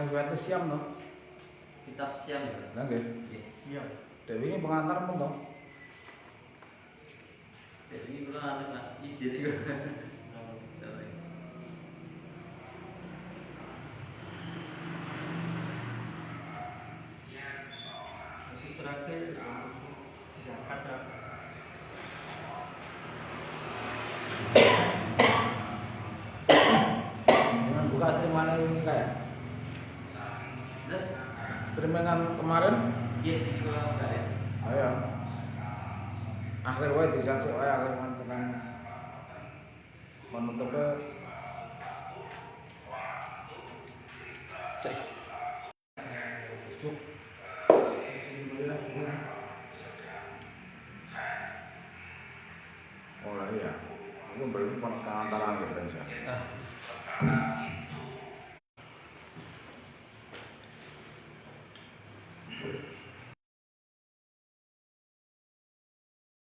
Kan berarti siam no? Kitab siam ya? Nggih. Iya. Dewi ini pengantar pun toh. Ini belum ada izin juga. Terakhir Jakarta. Dengan buka streaman ini kayak streamingan kemarin. Iya, ini kalau enggak ya. Ayo. Akhir wae disajek wae akhir tekan menutupnya. Cuk. Oh iya. Aku berarti pengantaran gitu kan sih.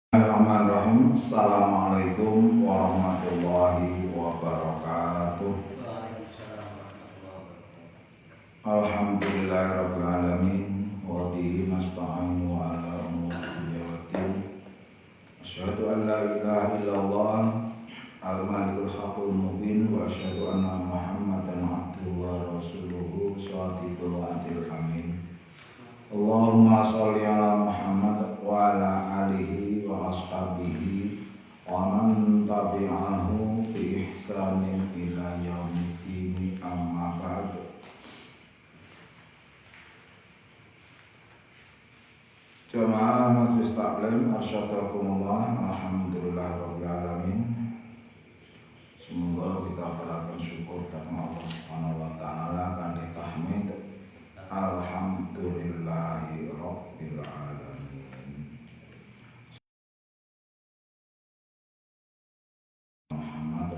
Bismillahirrahmanirrahim. Assalamualaikum warahmatullahi wabarakatuh. Alhamdulillahirabbil alamin wa bihi nasta'inu ala umuri waddin. Asyhadu an la ilaha illallah al-malikul haqqul mubin wa asyhadu anna Muhammadan abduhu wa rasuluhu shadiqul wa'dil amin. Allahumma sholli ala Muhammad wa ala alihi wa ashabihi wa man tabi'ahu bi ihsanin ila yaumiddin, amma ba'd. Jamaah Majelis Taklim asyhadakumullah, alhamdulillahirabbil alamin. Semoga kita berakan syukur kepada Allah Subhanahu wa taala kanthi tahmid alhamdulillahi rabbil alamin. Muhammad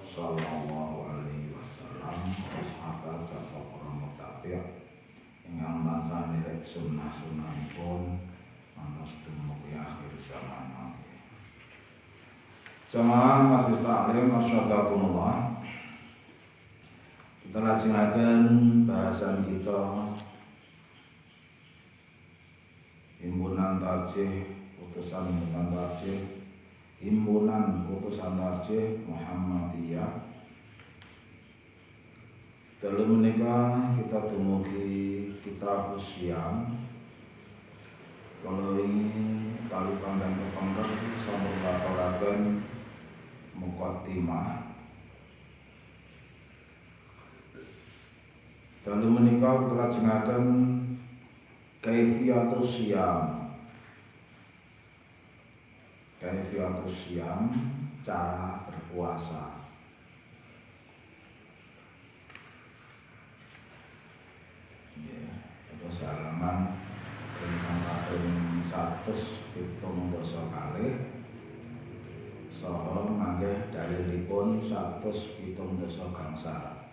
sallallahu alaihi wasallam sahabat serta para mutabi' ingkang tansah nilai sunnah-sunnahipun manus dumugi akhir zaman. Jamaah Majelis Taklim asyhadakumullah. Kita lajengaken bahasan kita himpunan tarjih utusan tarjih Muhammadiyah. Dalu menika kita dumugi kitab Syam. Kalau ini kalipan dan kepengker sampun baturaken muqaddimah. Dalu menika kita lajengaken kaifiyatus syam. Kaifiyatus syam, cara berpuasa. Ya, itu halaman ingkang kaping 170 kalih saha manggih dalilipun 170 gangsal.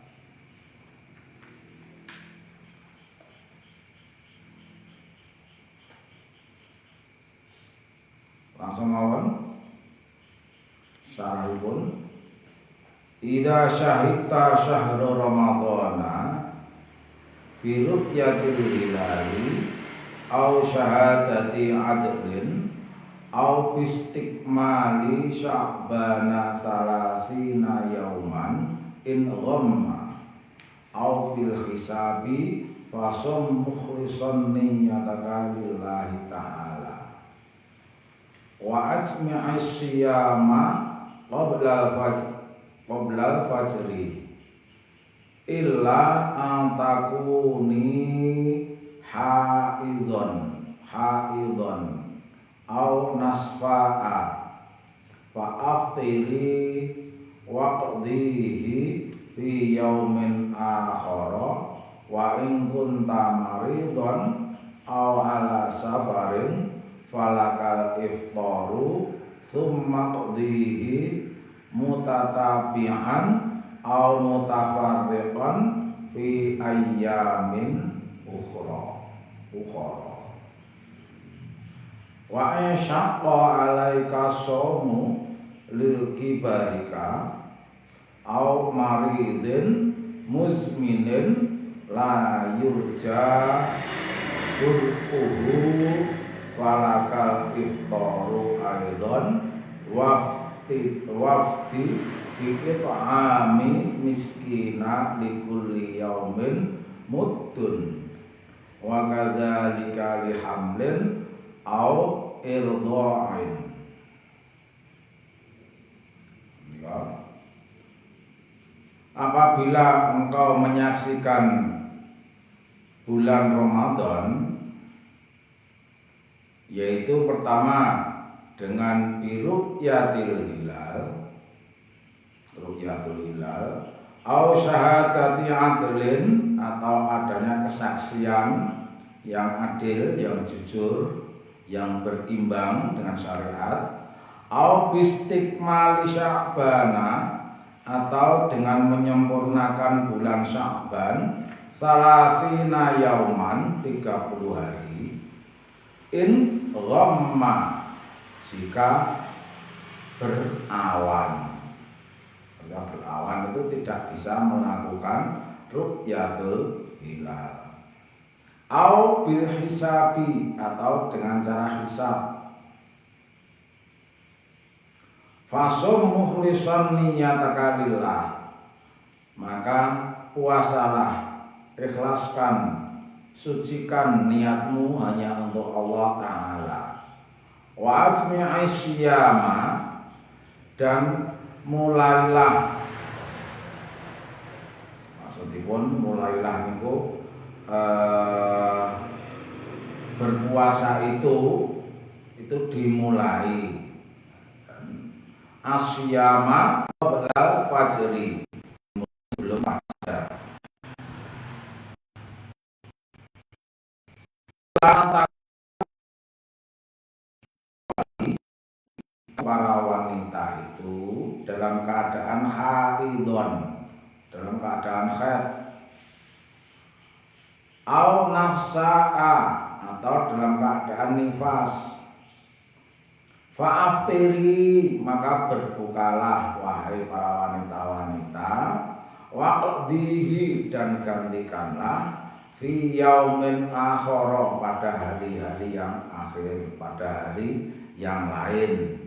Langsung mawon sarahipun. Idza syahidta syahra ramadhana bi ru'yatil hilali au syahadati adlin au bistikmali sya'bana salasina yauman in ghamma au bil hisabi fasum mukhlishan niyyataka lillahi ta'ala wa ajmi'is siyama qabla fajri illa antakuni haidon au nasfa'a fa aftiri waqdihi fi yaumin akhara wa in kunta maridon au ala safarin falakal iftaru thumma qdihi mutatabi'an au mutafarriqan fi ayyamin ukhra. Wa syaqqa 'alaika shaumu lil kibarika au maridin muzminin la yurja bur'uhu falakal iftaru aidon wafti bi'it'ami miskina likulli yaumin muddun wa kadzalika li hamlin au irdha'in. Apabila engkau menyaksikan bulan Ramadan, yaitu pertama dengan birukyatil hilal, au syahadati adlin, atau adanya kesaksian yang adil, yang jujur, yang berimbang dengan syariat, au bistikmali sya'bana, atau dengan menyempurnakan bulan Sya'ban salasina yauman 30 hari, in ghamma, jika berawan. Jika berawan itu tidak bisa melakukan ru'yatul hilal. Au bil hisabi, atau dengan cara hisab. Fasum mukhlishan niyataka lillah, maka puasalah, ikhlaskan, sucikan niatmu hanya untuk Allah Ta'ala. Wa ajmi'i syiyama, dan mulailah, maksudipun mulailah niku berpuasa itu dimulai asyama qabla fajri, sebelum fajar. Para wanita itu dalam keadaan haidon, dalam keadaan haid, au nafsa'a, atau dalam keadaan nifas. Fa'aftiri, maka berbukalah wahai para wanita-wanita, waqdihi, dan gantikanlah, fi yaumin akhara, pada hari-hari yang akhir, pada hari yang lain.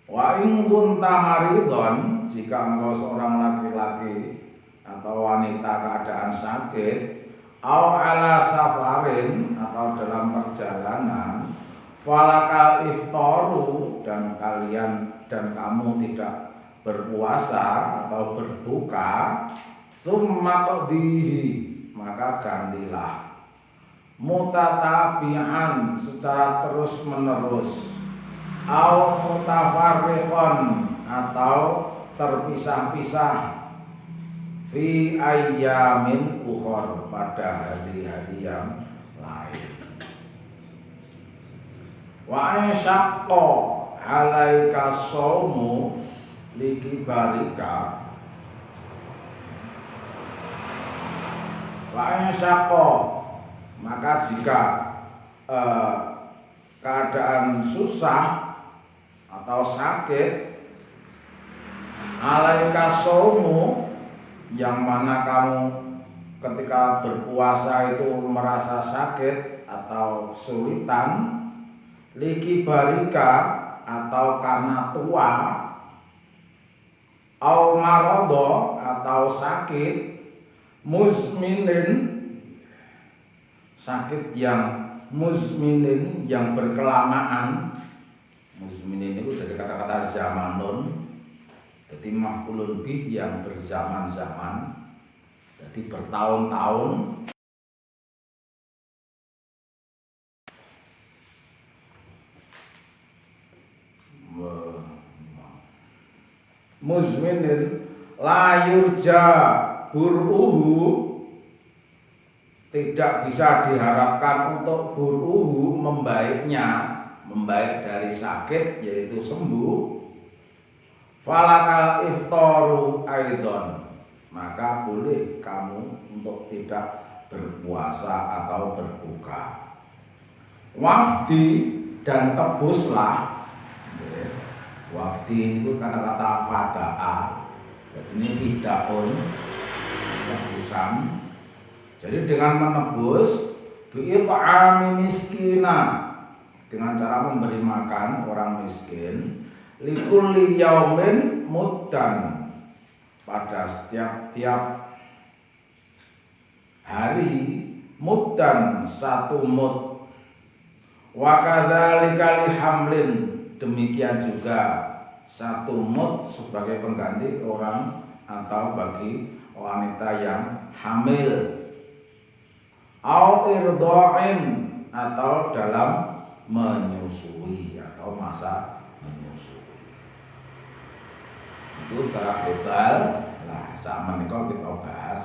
Wa in kunta maridon, jika engkau seorang laki-laki atau wanita keadaan sakit, au ala safarin, atau dalam perjalanan, falakal iftaru, dan kamu tidak berpuasa atau berbuka, summa qdihi, maka gantilah, mutatabi'an, secara terus menerus, au mutafarriqon, atau terpisah-pisah, fi ayyamin ukhor, pada hari-hari yang lain. Wa insyaqqa 'alaika shaumu likibarika, wa insyaqqa, maka jika keadaan susah atau sakit, 'alaika shaumu, yang mana kamu ketika berpuasa itu merasa sakit atau kesulitan, likibarika, atau karena tua, au marodo, atau sakit, muzminin, sakit yang muzminin, yang berkelamaan. Muzminin itu dari kata-kata zamanun, jadi maf'ulun bih, yang berzaman-zaman, jadi bertahun-tahun. Muzminin la yurja bur'uhu, tidak bisa diharapkan untuk bur'uhu, membaiknya, membaik dari sakit, yaitu sembuh. Falakal iftaru aidon, maka boleh kamu untuk tidak berpuasa atau berbuka. Wafdi, dan tebuslah. Wafdi itu kata-kata fada'a, jadi ini fidaun, tebusan. Jadi dengan menebus bi'it'ami miskina, dengan cara memberi makan orang miskin, likulli yaumin muddan, pada setiap hari muddan 1 mud, wa kadzalika lihamlin, demikian juga 1 mud sebagai pengganti orang atau bagi wanita yang hamil, au irdha'in, atau dalam menyusui atau masa menyusui. Itu secara global. Nah, saat menika kita bahas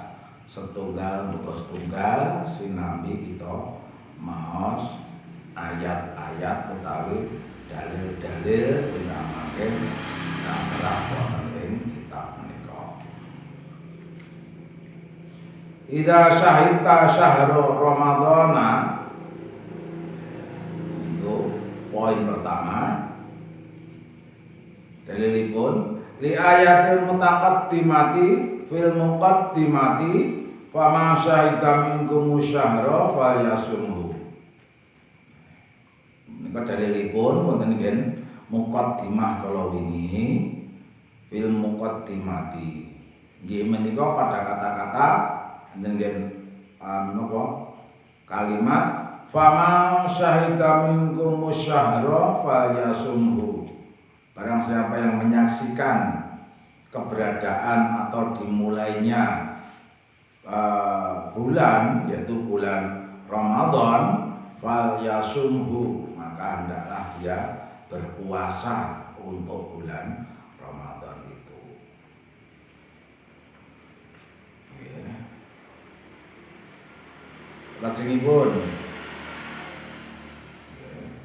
setunggal muga setunggal sinambi kita maos ayat-ayat utawi dalil-dalil dinamaken kaserah wonten kitab menika. Idza syahidta syahrul ramadhana, itu poin pertama. Dalilipun li ayatil mutaqaddimati fil muqaddimati fama syahida minkum syahra falyasumhu. Menika dalilipun wonten nggih muqaddimah kala wingi fil muqaddimati. Nggih menika pada kata-kata dengan kalimat fama syahida minkum syahra falyasumhu. Barang siapa yang menyaksikan keberadaan atau dimulainya bulan, yaitu bulan Ramadan, falyasumhu, maka hendaklah dia berpuasa untuk bulan Ramadan itu. Lajengipun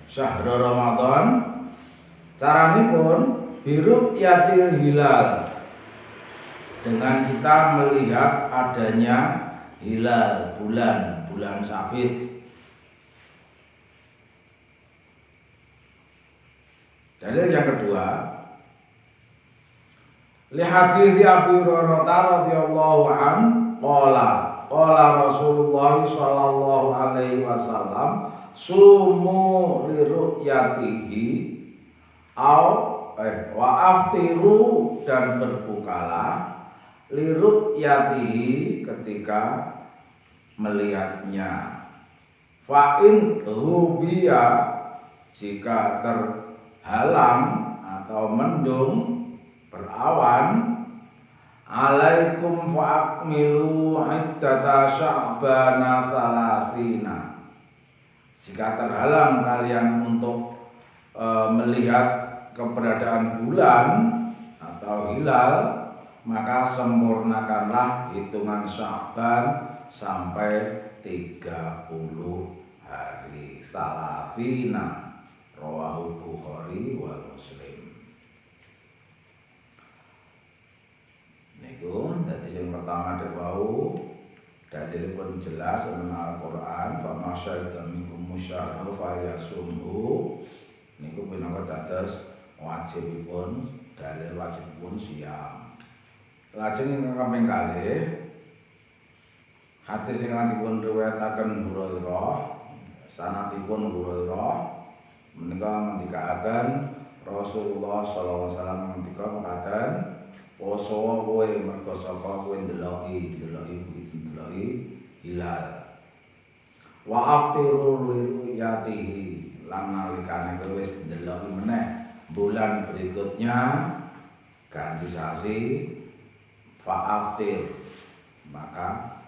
syahrul Ramadan, caranipun biru'yatil hilal, dengan kita melihat adanya hilal, bulan sabit. Dalil yang kedua, li hadits Abi Hurairah radhiyallahu an qala Rasulullah sallallahu alaihi wasallam sumu li ru'yatihi wa aftiru, dan berbukalah li ru'yatihi, ketika melihatnya. Fa in rubiya, jika terhalang atau mendung berawan, alaikum fa'akmilu iddata sya'bana salasina, jika terhalang kalian untuk melihat keberadaan bulan atau hilal, maka sempurnakanlah hitungan Sya'ban sampai 30 hari. Salasina, rawahu Bukhari wa Muslim. Niku dadi sing pertama dewau dalil pun jelas dalam Al-Qur'an, fa masyaitu minkum musyahra falyasumhu. Niku pinangka dados wajibipun, dalil wajibipun siam. Lajeng ingkang kaping kalih, hadis ingkang dipun riwayataken Hurairah, sanadipun Hurairah menika ngendikaaken Rasulullah sallallahu alaihi wasallam ngendika mekaten, poso kowe mergo saka kowe ndeloki hilal. Wa aftiru liruyatihi, lan nalikane kowe wis ndeloki meneh bulan berikutnya ganti sasi, fa'aftir, maka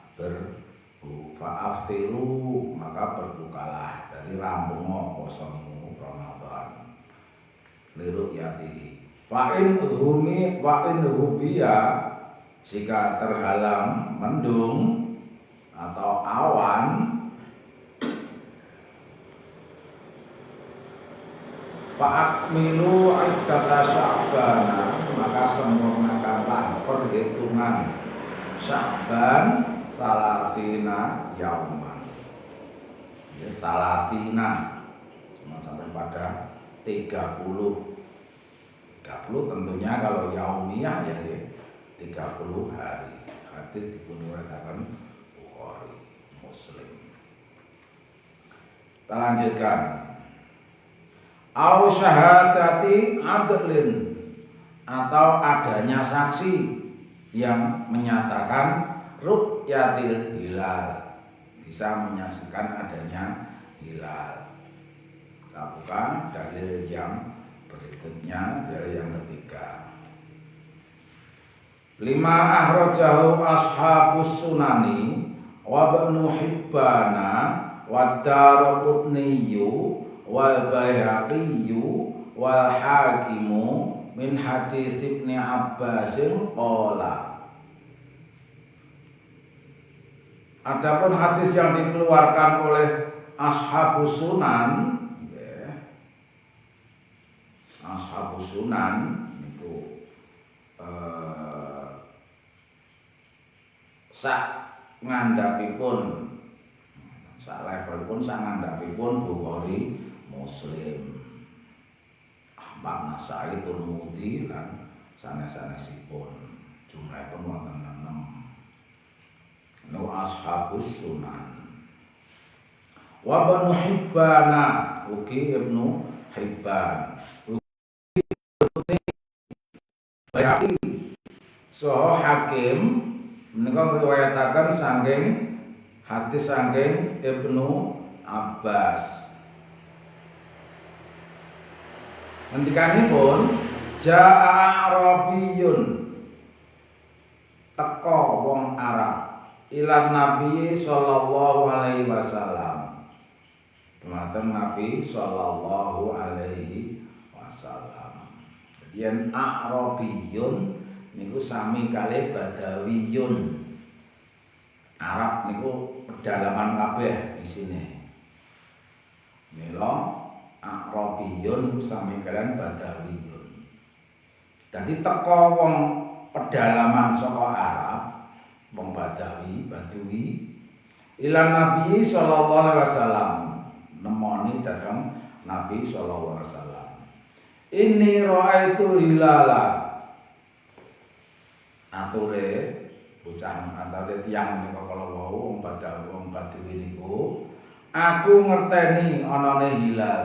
fa'aftiru, maka berbukalah. Jadi rampung posomu Ramadan liruyatihi. Fa'in rubiya, jika terhalang mendung atau awan, fa'akmilu iddata sya'bana, maka sempurnakanlah perhitungan Sya'ban salasina yauman. Ya, salasina cuma sampai pada 30 tentunya kalau yaumiyah ya 30 hari. Hadis dipun riwayataken Bukhari. Muslim. Kita lanjutkan. Au syahadati adlin, atau adanya saksi yang menyatakan ru'yatil hilal, bisa menyaksikan adanya hilal. Kita buka dalil yang berikutnya, dalil yang ketiga. 5 akhrajahu ashabus sunani wa ibnu hibbana wa daraqutni wal baihaqi wal hakimu min hadits Ibnu Abbas qala. Adapun hadis yang dikeluarkan oleh ashabus sunan, ashabus sunan itu sak ngandhapipun, sak levelipun sak ngandhapipun Bukhari Muslim, Ahmad, Nasai, Tirmidzi lan sanes-sanesipun, jumlahipun wonten 6. Nu ashabus sunan. Wa Ibnu Hibban, ugi Ibnu Hibban, Baihaqi saha Hakim menika ngriwayataken saking hadis saking Ibnu Abbas. Ngendikanipun jaa Arabiyun, teka wong Arab ilan Nabi sallallahu alaihi wasallam, dumateng Nabi sallallahu alaihi wasallam. Yen Arabiyun niku sami kalih Badawiyun. Arab niku pedalaman kabeh isine. Mila Arabiyun sami kalian Badawiyun. Dadi teka wong pedalaman saka Arab, wong Badawi, Badui, ilan Nabi sallallahu alaihi wasallam, nemoni datang Nabi sallallahu alaihi wasallam. Inni ra'aitu hilala. Ature bocah antare tiyang menika kala wau wong Badui niku, aku ngerteni anane hilal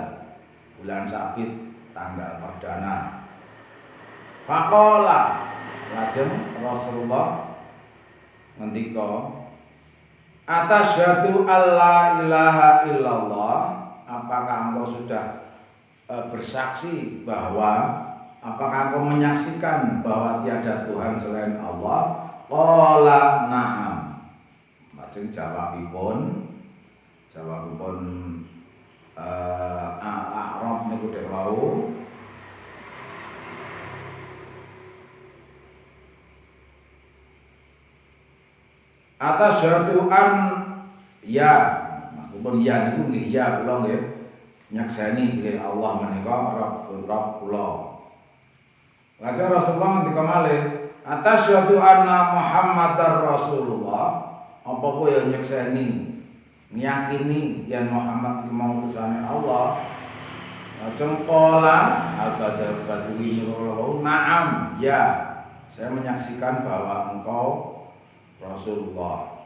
bulan Sabit tanggal perdana. Faqala, lajeng Rasulullah ngendika, atasyhadu alla ilaha illallah, apakah engkau sudah bersaksi bahwa, apakah engkau menyaksikan bahwa tiada Tuhan selain Allah? Qala na'am. Lajeng jawabipun A'rab niku dek wau, atasyhadu an ya, maksudipun ya niku nggih ya kula nggih nyakseni bilih Allah menika Rabb kula. Lajeng Rasulullah ngendika malih, atasyhadu anna Muhammadar Rasulullah, apa kowe ya nyakseni ngiyakini yen Muhammad iki mau utusane Allah? Lajeng qala Badui niku, na'am ya, saya menyaksikan bahwa engkau Rasulullah,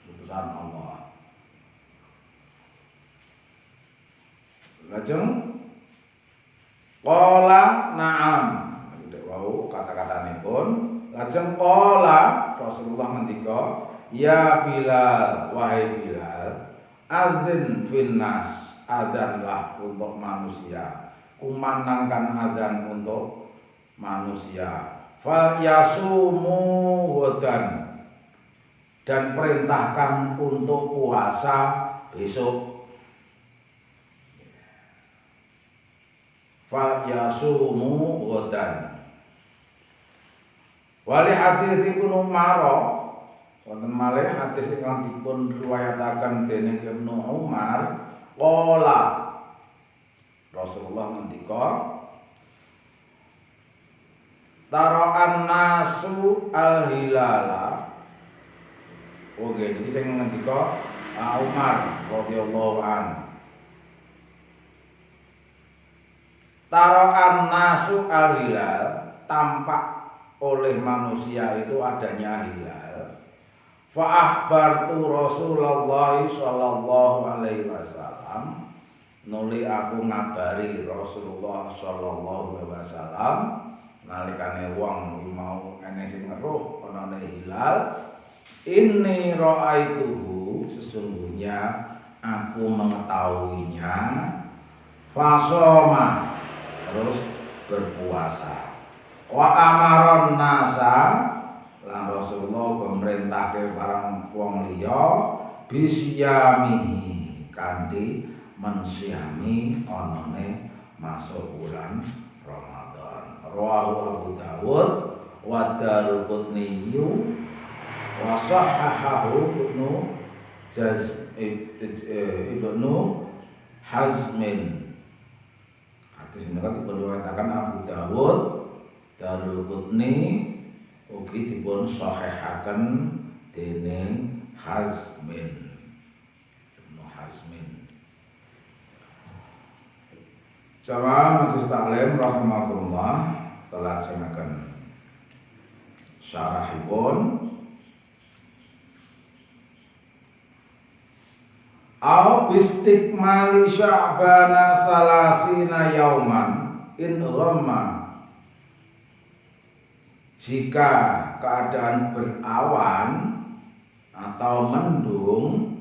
utusan Allah. Lajeng qala na'am, wau kata-katanipun. Lajeng qala Rasulullah ngendika, ya Bilal, wahai Bilal, adzin fil nas, adzanlah untuk manusia, kumandangkan adzan untuk manusia. Fa yasumu ghadan, dan perintahkan untuk puasa besok. Fa yasumu ghadan. Wali hadis Ibnu Umar, wonten malih hadis ingkang dipun riwayataken dening Ibnu Umar, qala Rasulullah ngendika, tara'an nasu al-hilala. Oke, iki sing ngendika Umar radhiyallahu an. Tara'an nasu al-hilal, tampak oleh manusia itu adanya hilal. Fa akhbartu Rasulullah sallallahu alaihi wasallam, nuli aku ngabari Rasulullah sallallahu alaihi wasallam nalikane wong mau ene sing ngeruh ana hilal, inni ra'aituhu, sesungguhnya aku mengetahuinya, fasoma, terus berpuasa, wa amaron nasa, lan Rasulullah memerintahke barang wong liya bisyamihi, kanthi mensyami anane masuk bulan Ramadan. Rawahu Abu Dawud wa Daruqutni wa sahahahu Ibnu Hazmin. Hadis ini kan diriwayatkan Abu Dawud, Daruqutni ugi dipun sahihaken dening Hazmin, Ibnu Hazmin. Jamaah majelis taklim rahimakumullah, telajengaken syarahipun. Au bistikmali sya'bana salasina yauman in ghamma, jika keadaan berawan atau mendung,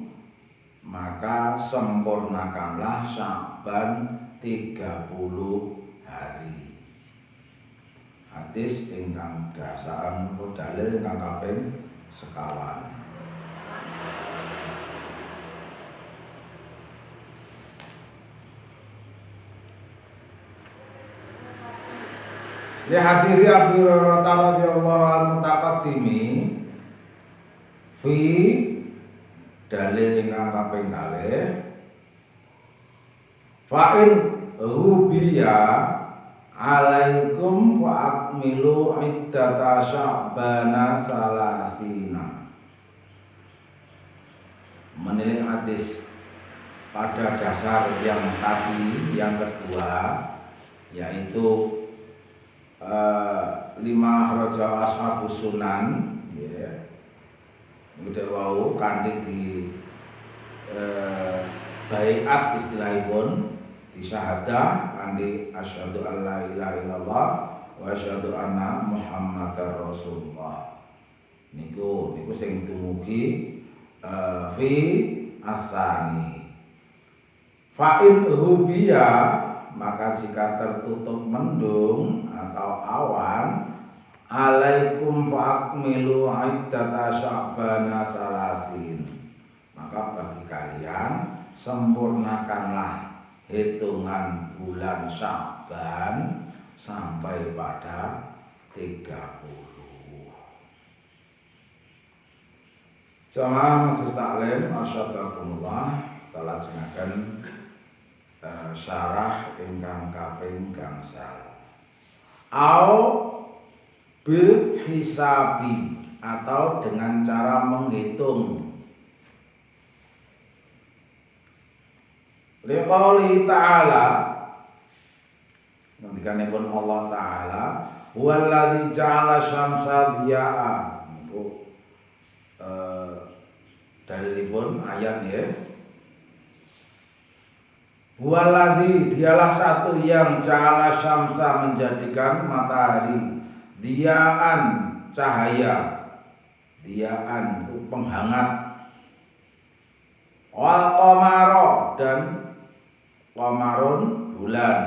maka sempurnakanlah Sya'ban 30 hari. Hadis ingkang dasar dalil ingkang kaping sekawan. Li hadits Abi Hurairah radhiyallahu anhu taqaddimi fi, dalil ingkang kaping kalih, fa in rubiya alaikum wa akmilu iddata sya'bana salasina. Menilik hadis pada dasar yang tadi, yang kedua, yaitu lima raja ashabus sunan, ya. Udah wau kanthi di baiat istilahipun, di syahadah kanthi asyhadu an la ilaha illallah wa asyhadu anna muhammadar rasulullah. Niku sing dumugi fi asani. Fa in rubiya, maka jika tertutup mendung atau awan, alaikum fa'akmilu iddata sya'bana salasin, maka bagi kalian sempurnakanlah hitungan bulan Sya'ban sampai pada 30. Jamaah majelis taklim asyhadakumullah, telajengaken syarah ingkang kaping gangsal. Au bil hisabi, atau dengan cara menghitung. Liqauli ta'ala, ngendikanipun Allah Ta'ala, huwallazi ja'ala syamsa diya'a. Dalilipun ayat ya. Huwallazi, dialah satu yang ja'ala syamsa, menjadikan matahari, diya'an, cahaya, diya'an itu penghangat, wal qamara, dan qamarun bulan,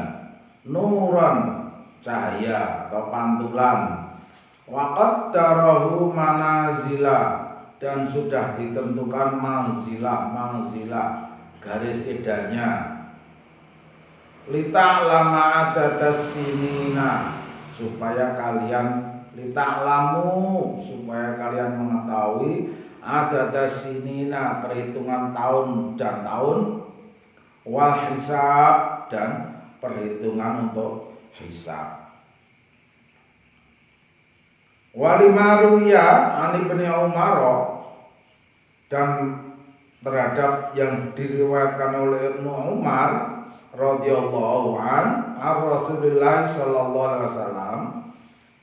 nuran cahaya atau pantulan, wa qaddarahu manazila, dan sudah ditentukan manzilah garis edarnya, lita'lama adadas sinina, supaya kalian mengetahui adadas sinina, perhitungan tahun dan tahun, wal hisab, dan perhitungan untuk hisab. Walimaruya ani bin Umar, dan terhadap yang diriwayatkan oleh Ibnu Umar radhiyallahu an Rasulullah sallallahu alaihi wasallam,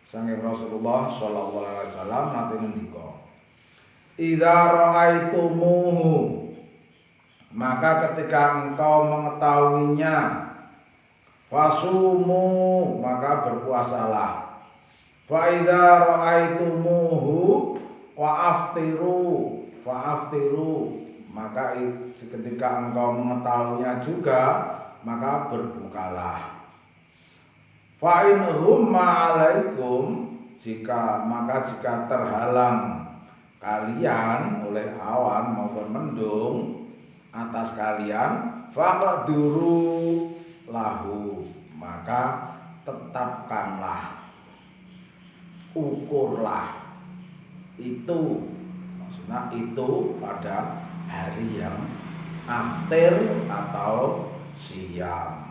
sange Rasulullah sallallahu alaihi wasallam nate ngendika, idza ra'aitumuhu, maka ketika engkau mengetahuinya, fasumu, maka berpuasalah. Fa idza ra'aitumuhu wa aftiru, maka ketika engkau mengetahuinya juga, maka berbukalah. Fa in humma alaikum, jika terhalang kalian oleh awan maupun mendung atas kalian, faqduru lahu, maka tetapkanlah, ukurlah itu, maksudnya itu pada hari yang aftir atau siam.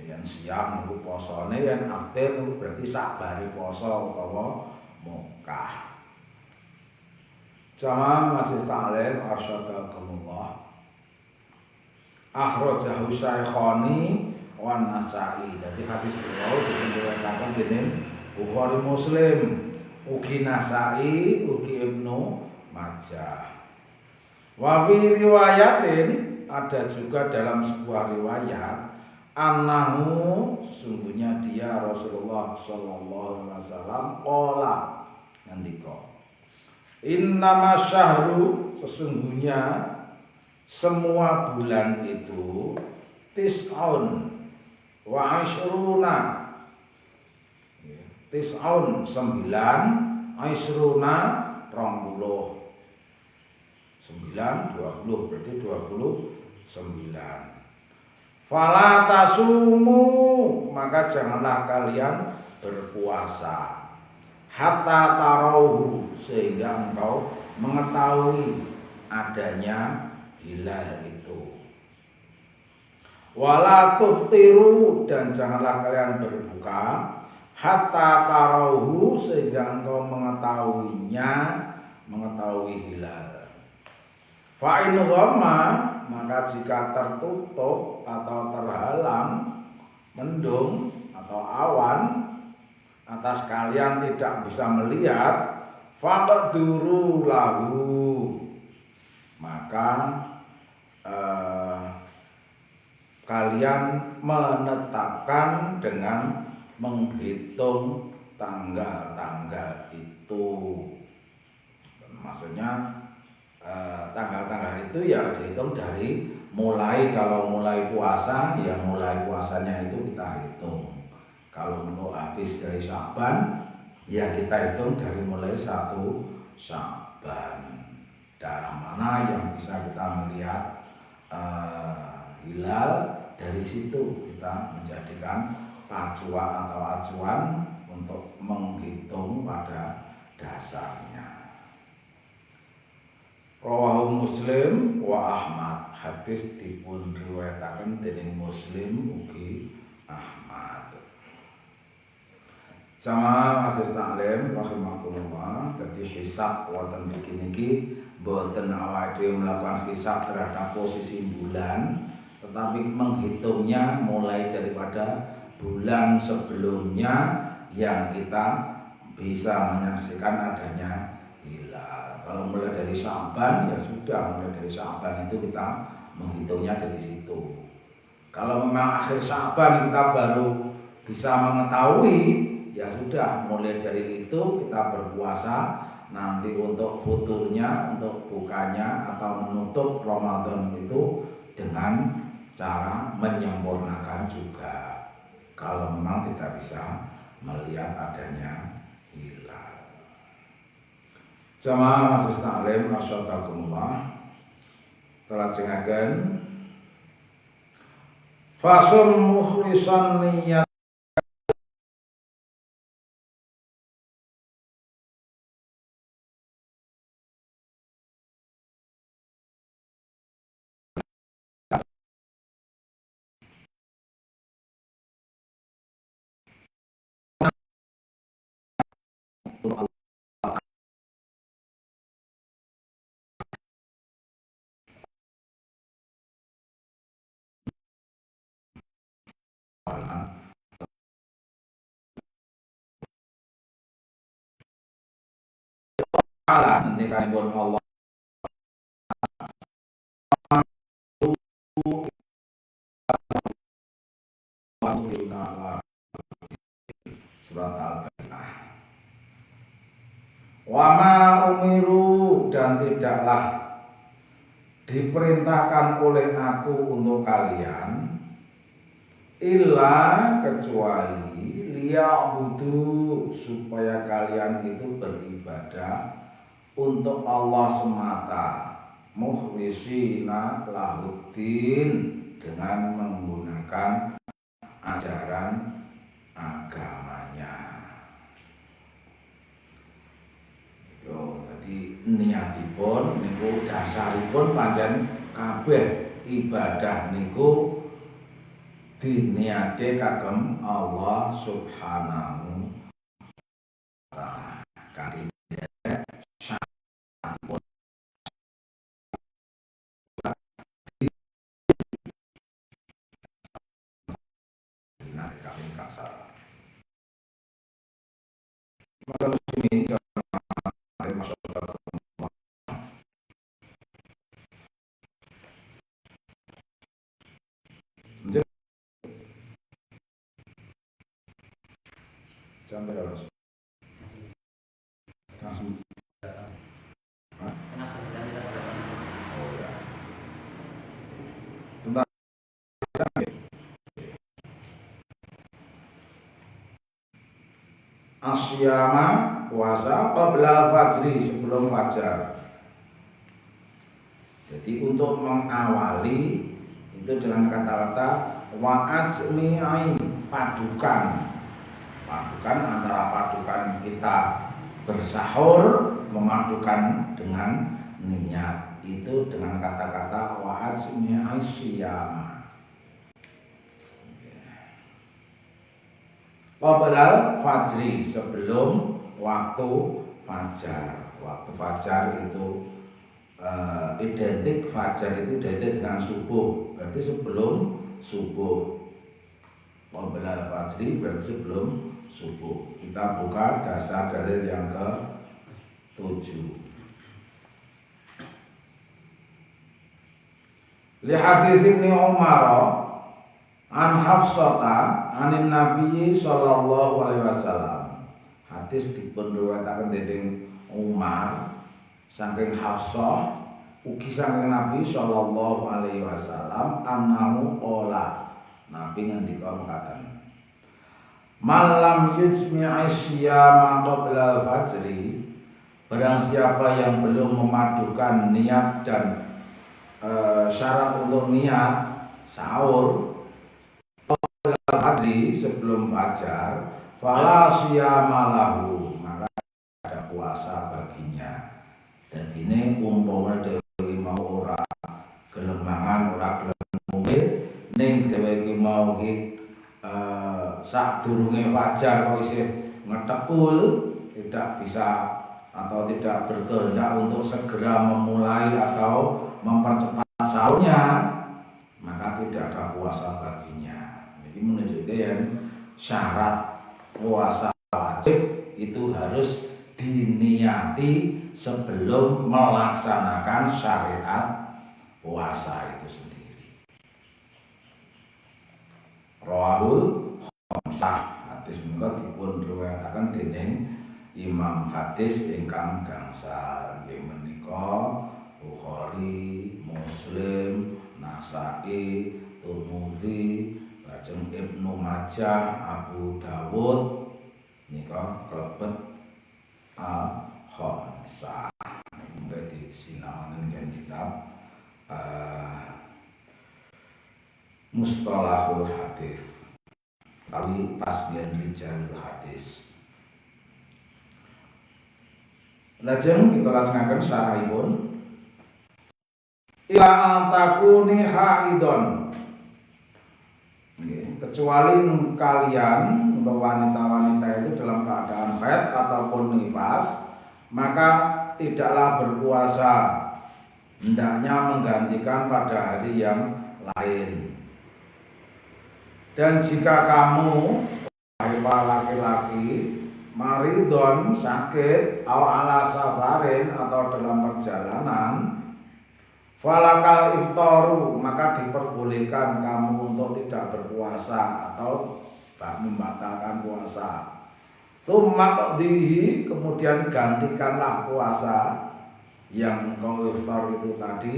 Yang siam itu posone, yang aftir berarti sabari poso utawa mukah. Jamaah masih ta'lim arsyadakumullah. Akhrajahu Syaikhani wa Nasa'i. Dadi hadis kula diriwayatkan dening Bukhari Muslim, ugi Nasa'i, ugi Ibnu Majah. Wa fi riwayatin, ada juga dalam sebuah riwayat, annahu, sesungguhnya dia Rasulullah sallallahu alaihi wasallam qala, ngendika, innama syahru, sesungguhnya semua bulan itu tis'un wa ishruna, tis'un 9, ishruna 20, 9 20 berarti 29. Fala tasumu, maka janganlah kalian berpuasa, hatta tarauhu, sehingga engkau mengetahui adanya hilal itu. Wala tuftiru, dan janganlah kalian berbuka, hatta tarauhu, sehingga engkau mengetahuinya, mengetahui hilal. Fa in ghamma, maka jika tertutup atau terhalang mendung atau awan atas kalian tidak bisa melihat, faqduru lahu, maka kalian menetapkan dengan menghitung tanggal-tanggal itu. Maksudnya tanggal-tanggal itu ya dihitung dari mulai, kalau mulai puasa ya mulai puasanya itu kita hitung. Kalau untuk habis dari Sya'ban ya kita hitung dari mulai 1 Sya'ban. Dalam mana yang bisa kita melihat hilal, dari situ kita menjadikan pacuan atau acuan untuk menghitung pada dasarnya. Rawahu Muslim wa Ahmad, hadis dipun riwayataken dening Muslim ugi Ahmad. Jamaah asis taklim rahimakumullah. Dadi hisab wonten mriki niki boten awake dhewe melakukan hisab terhadap posisi bulan, tetapi menghitungnya mulai daripada bulan sebelumnya yang kita bisa menyaksikan adanya hilal. Kalau mulai dari Sya'ban ya sudah, mulai dari Sya'ban itu kita menghitungnya dari situ. Kalau memang akhir Sya'ban kita baru bisa mengetahui, ya sudah, mulai dari itu kita berpuasa. Nanti untuk futurnya, untuk bukanya atau menutup Ramadan itu dengan cara menyempurnakan juga, kalau memang tidak bisa melihat adanya hilal. Jamaah masih taklim masyaallah, telajengaken fasum mukhlisan niyat ta'ala ngendikanipun Allah surat Al-Baqarah. Wa ma umiru, dan tidaklah diperintahkan oleh aku untuk kalian illa kecuali liya'budu, supaya kalian itu beribadah untuk Allah semata, mukhlisina lahuddin, dengan menggunakan ajaran agamanya. Yo, jadi niatipun niku dasaripun pancen kabeh ibadah niku diniate kagem Allah Subhanahu wa taala. Kali sampai harus langsung. Oh ya. Tentang asyama, puasa qabla fajri, sebelum fajar. Jadi untuk mengawali itu dengan kata-kata wa'ajmi'i, padukan antara padukan kita bersahur, memadukan dengan niat itu dengan kata-kata wa'ajmi'i syiyama. Qablal fajri, sebelum waktu fajar. Waktu fajar itu identik, fajar itu identik dengan subuh, berarti sebelum subuh. Qablal fajri berarti sebelum subuh. Kita buka dasar dalil yang ke-7. Li hadits Ibnu Umar an Hafsata anin Nabi sallallahu alaihi wasallam. Hadis dipun riwayataken dening Umar saking Hafsah ugi saking Nabi sallallahu alaihi wasallam annahu qala, Nabi ngendika mekaten, malam yujmi'i syiyama qabla fajri, barang siapa yang belum memadukan niat dan syarat untuk niat sahur qabla fajri, sebelum fajar, fala syiyama lahu, maka ada puasa baginya. Dan ini umpama dhewe mau ora gelembangan, ora gelem mungkin ning dhewe mau iki sadurunge fajar kok isih ngetekul, tidak bisa atau tidak berkehendak untuk segera memulai atau mempercepat sahurnya, maka tidak ada puasa baginya. Jadi menunjukkan yang syarat puasa wajib itu harus diniati sebelum melaksanakan syariat puasa itu sendiri. Rawahul khamsah, hadis menika dipun riwayataken dening Imam hadis ingkang gangsal inggih menika Bukhari, Muslim, Nasa'i, Tirmidzi, lajeng Ibnu Majah, Abu Dawud nika klebet al-khamsah. Niki sinau ning kitab Mustalahul Hadis, kali pasien rijalul hadis. Lajeng kita lajengaken syarahipun. Ila antakuni haidon, kecuali kalian untuk wanita-wanita itu dalam keadaan haid ataupun nifas, maka tidaklah berpuasa, hendaknya menggantikan pada hari yang lain. Dan jika kamu, wahai para laki-laki, maridon sakit au ala safarin atau dalam perjalanan, falakal iftaru maka diperbolehkan kamu untuk tidak berpuasa atau membatalkan puasa. Tsumma qdihi kemudian gantikanlah puasa yang kau iftar itu tadi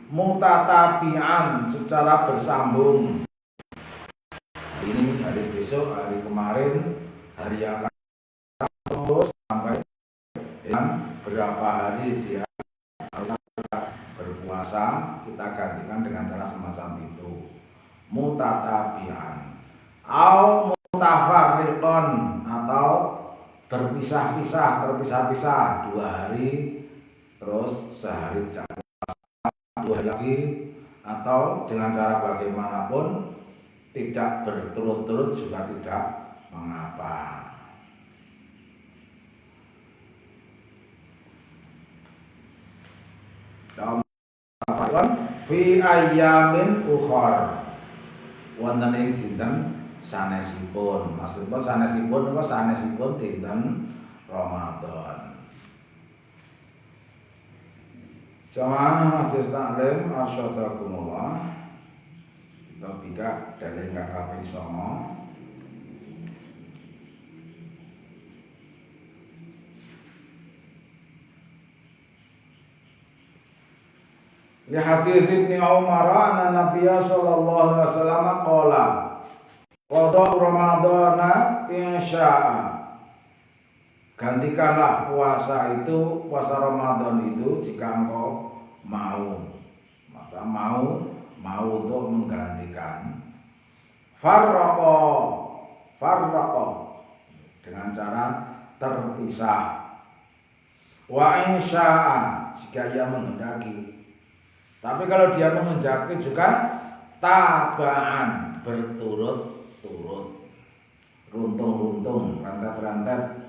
mutatabi'an secara bersambung. Ini hari besok, hari kemarin, hari yang akan terus sampai yang berapa hari dia berpuasa, kita gantikan dengan cara semacam itu. Mutatabi'an au mutafarriqon atau terpisah-pisah 2 hari terus sehari tidak puasa, 2 hari lagi, atau dengan cara bagaimanapun tidak berturut-turut juga tidak mengapa. Fi ayyamin ukhar wonten ing dinten sanesipun. Maksudipun sanesipun niku sanesipun dinten Ramadan. Jamaah majelis taklim arsyadakumullah. Kita bika dalil kaping 9. Li hadis Ibnu Umar anna Nabiya sallallahu alaihi wasallam qala qada Ramadana insya'a. Gantikanlah puasa itu, puasa Ramadan itu jika engkau mau. Maka mau untuk menggantikan. Farraqa dengan cara terpisah. Wa insya'a jika ia menghendaki. Tapi kalau dia menghendaki juga tabaan berturut-turut, runtung-runtung, rantet-rantet,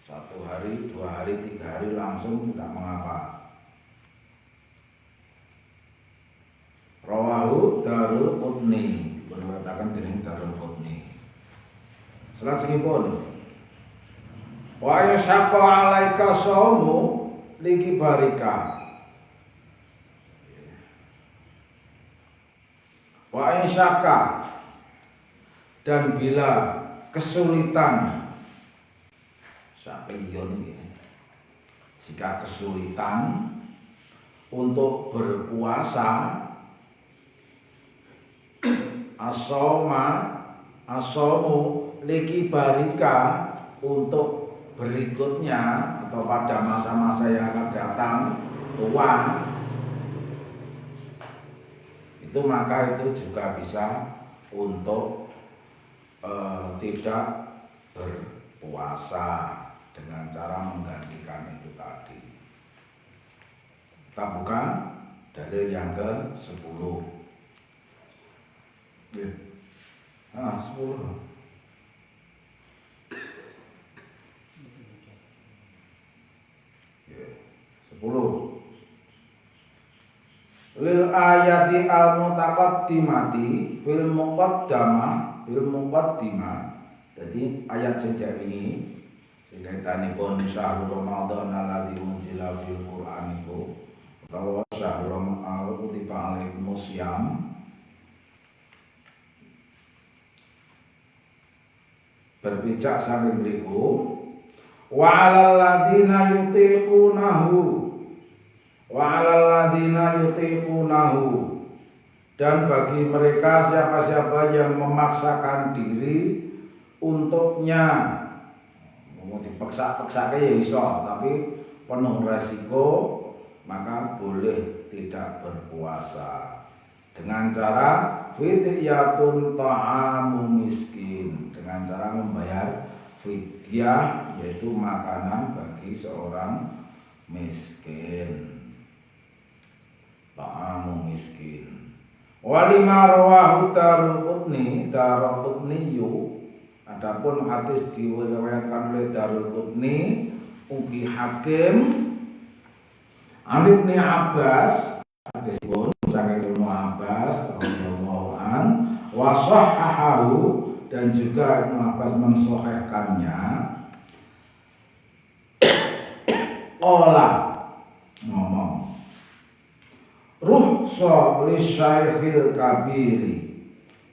1 hari, 2 hari, 3 hari langsung tidak mengapa. Rawahu Daruqutni, dikatakan dening Daruqutni. Salajengipun wa yashaqa 'alaika shaumu likibarika. Wa insyaka dan bila kesulitan sapiyon jika kesulitan untuk berpuasa asomu liki barika untuk berikutnya atau pada masa-masa yang akan datang tua, itu maka itu juga bisa untuk tidak berpuasa dengan cara menggantikan itu tadi. Kita buka dalil yang ke-10. 10. Lil ayati al mutaqaddimati fil muqaddimah. Jadi ayat sing ini sing kaitanipun syahrul Ramadan alladzi unzila fil Qur'an iku utawa syahrul Ramadan kutiba alaikumus syiyam. Berbicara saking mriku wa 'alal ladzina yutiqunahu dan bagi mereka siapa-siapa yang memaksakan diri untuknya, mau dipaksa-paksa ya iso, tapi penuh resiko, maka boleh tidak berpuasa dengan cara fidyatun ta'amu miskin, dengan cara membayar fidyah yaitu makanan bagi seorang miskin. Ta'amu miskin. Walima rawahu Daruqutni yu. Adapun hadis diriwayatkan oleh Daruqutni ugi Hakim an Ibnu Abbas, hadis pun saking Ibnu Abbas radhiyallahu an wa sahhahahu dan juga Ibnu Abbas mensahihkannya Ola ngomong rukhsa li syaikhil kabiri,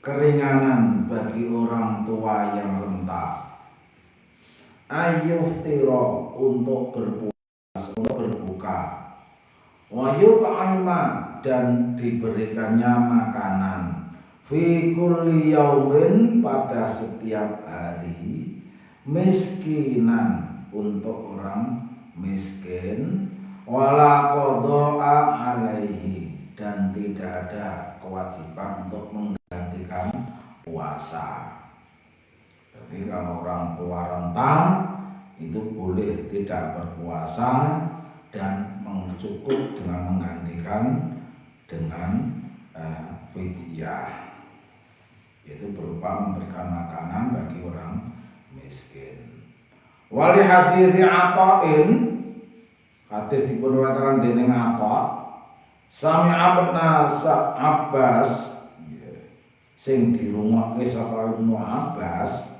keringanan bagi orang tua yang renta, ayyuftira untuk berbuka, wa yut'ima dan diberikannya makanan, fi kulli yaumin pada setiap hari, miskinan untuk orang miskin, wala qada'a alaihi dan tidak ada kewajiban untuk menggantikan puasa. Jadi kalau orang tua renta itu boleh tidak berpuasa dan cukup dengan menggantikan dengan fidyah, yaitu berupa memberikan makanan bagi orang miskin. Wali hadits Ata'in, hadis dipunwatakan dening Ata', sami abna Abbas, sing dirungokke saka Ibnu Abbas,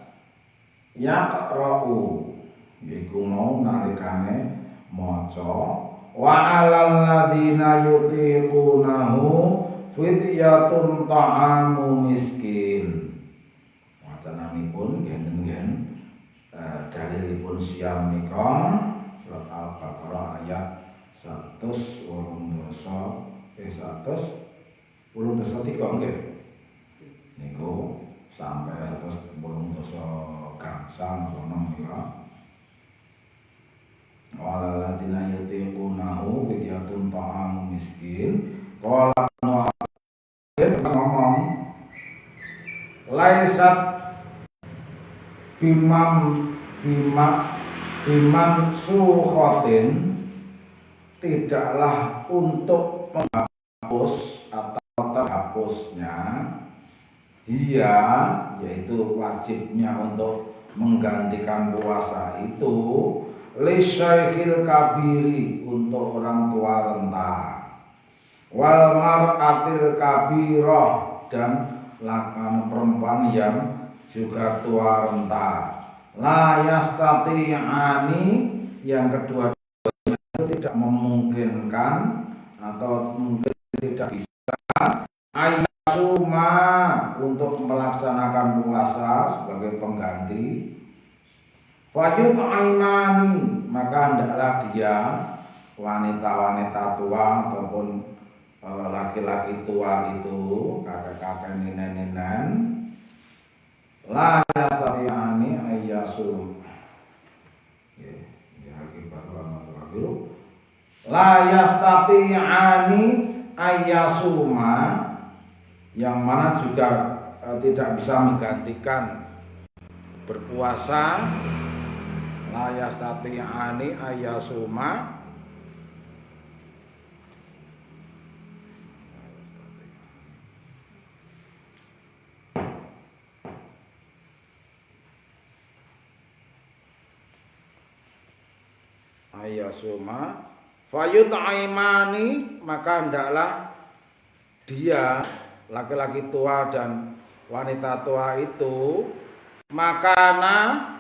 yaqra'u iku mau nalikane maca, wa 'alal ladzina yutiqunahu fidyatun ta'amu miskin. Wacananipun nggih dalilipun siyam nika surat Al-Baqarah ayat 183 nggih. Niku sampai 183 gangsal ana nika. Wala ladina yutiqunahu fidyatun ta'amu miskin. Qala ngomong laisat biman sukhotin, tidaklah untuk menghapus atau terhapusnya iya, yaitu wajibnya untuk menggantikan puasa itu, lisyaikhil kabiri untuk orang tua renta, wal mar'atil kabirah dan lakan perempuan yang juga tua renta, la yastati'ani yang kedua-duanya itu tidak memungkinkan atau mungkin tidak bisa ayyasuma untuk melaksanakan puasa sebagai pengganti, fayut aimani maka hendaklah dia wanita-wanita tua ataupun laki-laki tua itu, kakek-kakek, nenek-nenek, la yastati'ani ayyasum, la yastati'ani ayyasuma, yang mana juga tidak bisa menggantikan berpuasa, la yastati'ani ayyasuma, ayyasuma fayut aimani maka hendaklah dia laki-laki tua dan wanita tua itu makana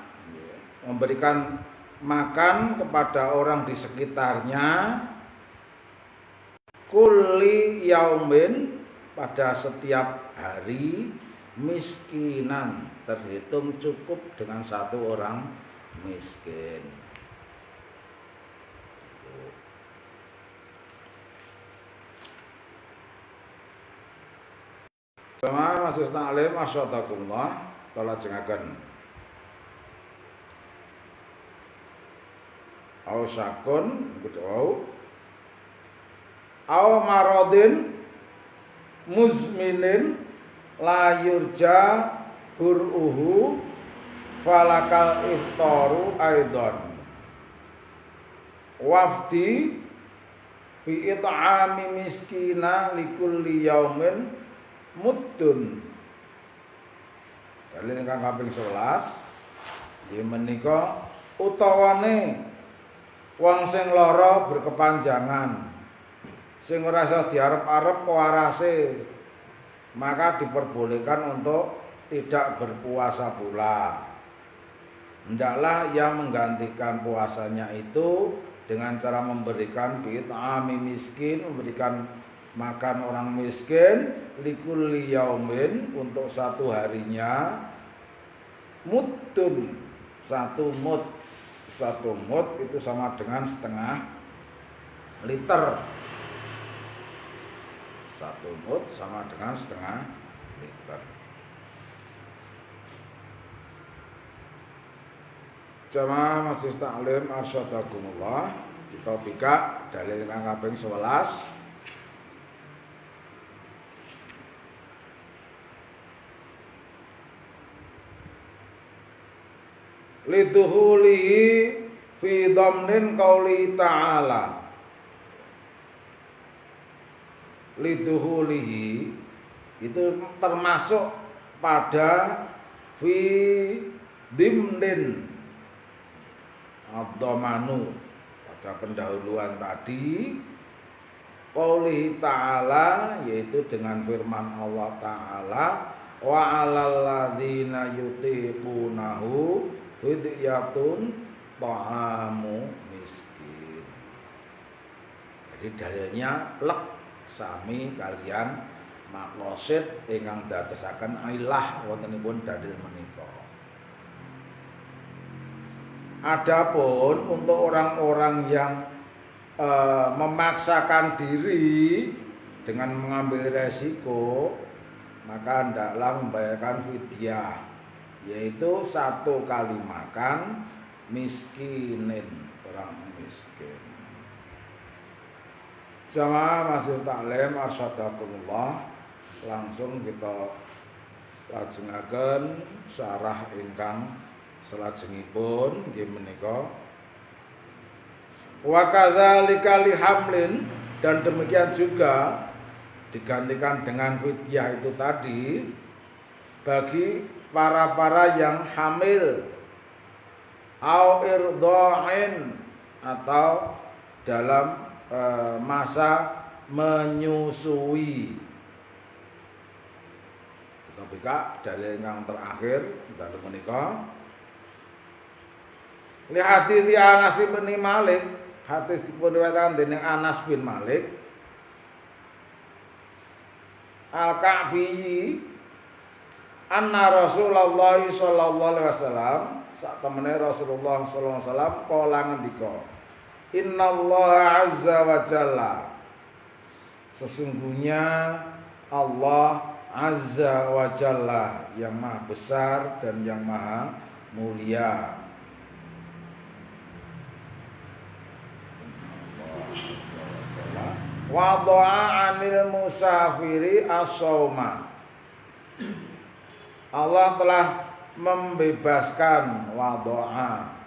memberikan makan kepada orang di sekitarnya, kulli yaumin pada setiap hari, miskinan terhitung cukup dengan satu orang miskin. Sama Mas Ta'lim masyaallah kala jengaken au sakun kudu au maradin muzminin la yurja buruhu falakal iftaru aidan wafdi bi it'ami miskina likulli yaumin muddun. Kali ingkang kaping 11 nggih menika utawane wong sing lara berkepanjangan, sing ora iso diarep-arep warase, maka diperbolehkan untuk tidak berpuasa pula. Hendaklah yang menggantikan puasanya itu dengan cara memberikan bi'it'ami miskin, memberikan makan orang miskin, likulli yaumin, untuk satu harinya, muddun, satu mud itu sama dengan setengah liter. Satu mud sama dengan setengah liter. Jamaah Majelis Taklim arsyadakumullah, kita bika dalil kang kaping 11. Liduhulihi fi dhamnin qauli ta'ala. Liduhulihi itu termasuk pada fi dimnin ad-dhamanu, pada pendahuluan tadi, qauli ta'ala, yaitu dengan firman Allah Ta'ala, wa 'alal ladzina yutiqunahu fidyatun ta'amu miskin. Jadi dalilnya plek sami kalian maqasid ingkang dadosaken ilah wontenipun dalil menika. Adapun untuk orang-orang yang memaksakan diri dengan mengambil resiko, maka hendaklah membayarkan fidyah, yaitu 1 kali makan miskinin, orang miskin. Jamaah Majelis Taklim arsyadakumullah, langsung kita lajengaken syarah ingkang salajengipun nggih menika. Wa kadzalika lihamlin, dan demikian juga digantikan dengan fidyah itu tadi bagi para yang hamil, au irdha'in, atau dalam masa menyusui. Kita buka dalil yang terakhir dalil menika. Li hadits Anas bin Malik, hadits dipun dening Anas bin Malik Al-Ka'bi, anna Rasulullah sallallahu alaihi wasallam, sak temene Rasulullah sallallahu alaihi wasallam kala ngendika, innallaha azza wa jalla, sesungguhnya Allah azza wa jalla yang maha besar dan yang maha mulia, wada'a 'anil musafiri as-sauma, Allah telah membebaskan, wada'a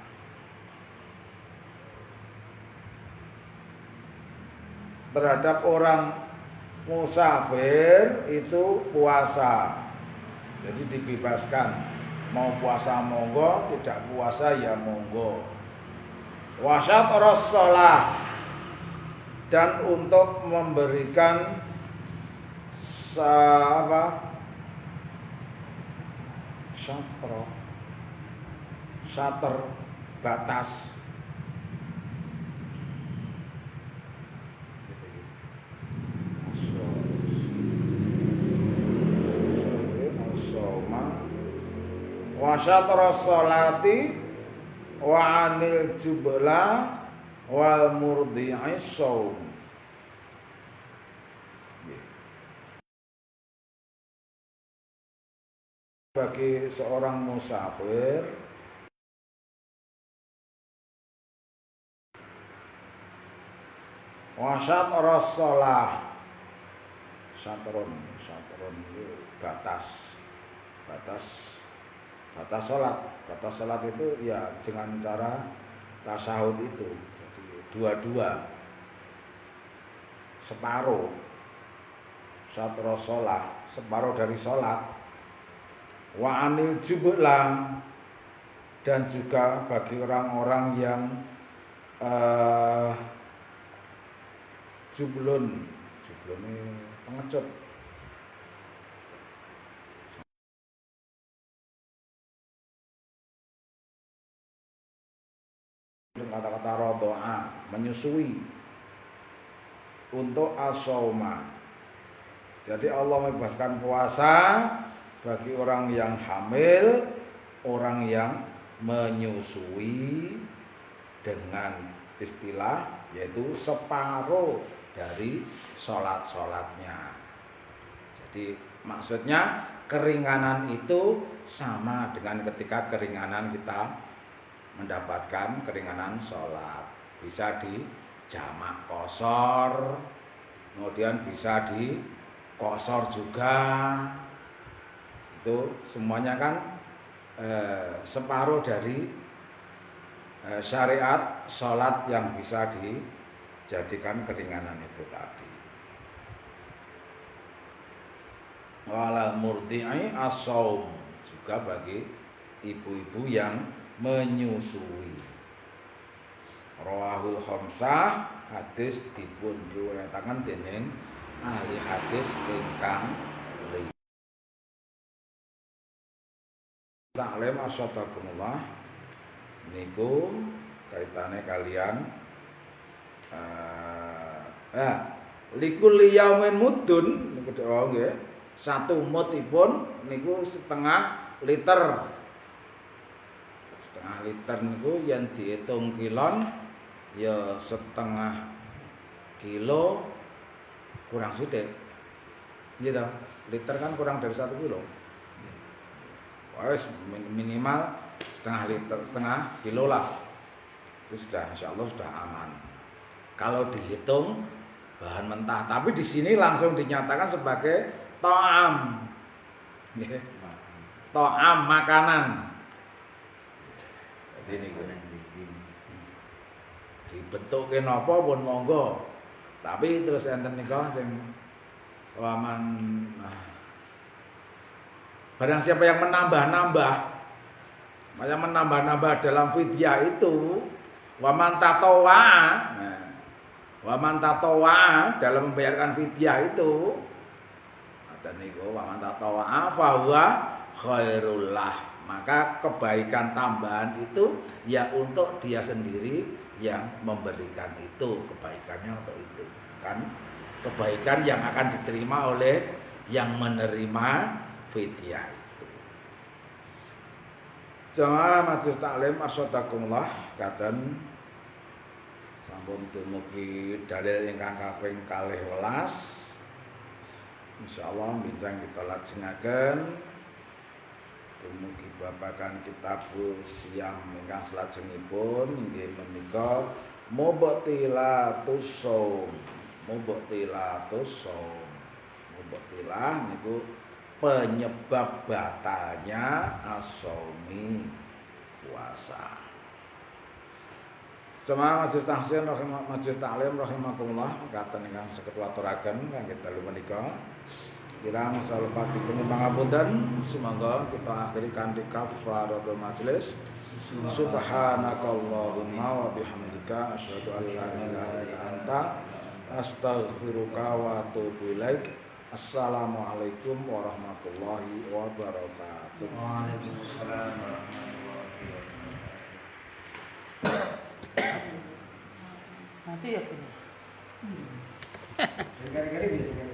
terhadap orang musafir itu puasa. Jadi dibebaskan, mau puasa monggo, tidak puasa ya monggo. Wasyatras shalah, dan untuk memberikan syater batas, wa syatras sholati wa 'anil jubla wal murdi'is shaum. Bagi seorang musafir wa syatras shalah, syatron batas salat itu ya dengan cara tasyahud itu, jadi dua-dua, separuh syatras shalah, separuh dari salat. Wa anil jubla, dan juga bagi orang-orang yang jublun ini pengecut, Kata-kata rodoa, menyusui untuk as-sauma. Jadi Allah membebaskan puasa bagi orang yang hamil, orang yang menyusui dengan istilah yaitu separuh dari sholat-sholatnya. Jadi maksudnya keringanan itu sama dengan ketika keringanan kita mendapatkan keringanan sholat. Bisa di jamak qashar, kemudian bisa di qashar juga. Itu semuanya kan separuh dari syariat sholat yang bisa dijadikan keringanan itu tadi. Walal murdi'i as-shaum, juga bagi ibu-ibu yang menyusui. Rawahul khamsah, hadis dipun riwayataken dening ahli hadis ingkang li. Ta'lim asyatakumullah niku kaitane kalian likulli yaumin mudun niku nggih. Satu mutipun niku setengah liter. Setengah liter niku yang dihitung kilon ya setengah kilo kurang sithik. Gitu. Liter kan kurang dari 1 kilo. Wes minimal setengah liter, setengah kilo lah. Itu sudah insyaallah sudah aman. Kalau dihitung bahan mentah, tapi di sini langsung dinyatakan sebagai ta'am. Ta'am makanan. Jadi niku dibentuke napa pun monggo. Tapi terus enten nika sing waman barang siapa yang menambah-nambah dalam fidyah itu waman tatawwa dalam membayarkan fidyah itu ada niku waman tatawwa fa huwa khairul lah, maka kebaikan tambahan itu ya untuk dia sendiri yang memberikan itu, kebaikannya untuk itu kan kebaikan yang akan diterima oleh yang menerima fidyah itu. Jamaah majelis taklim asyadakumullah katen sampun dumugi dalil ingkang kaping 12. Insyaallah bincang kita lajengaken dumugi babagan kitabul siyam ingkang salajengipun inggih menika mubtilatus shaum. Mubtilah niku penyebab batalnya as-shaumi puasa. Jemaah majelis tahsin majelis taklim rahimakumullah katen ingkang saged waturaken kangge dalu menika kirang salebet dipun pangapunten, semoga kita akhiri kanthi kafaratul majelis. Subhanakallahumma wa bihamdika asyhadu an la ilaha illa anta astaghfiruka wa atubu ilaik. Assalamualaikum warahmatullahi wabarakatuh. Waalaikumsalam warahmatullahi wabarakatuh. Nanti ya punya. Gara-gara bisa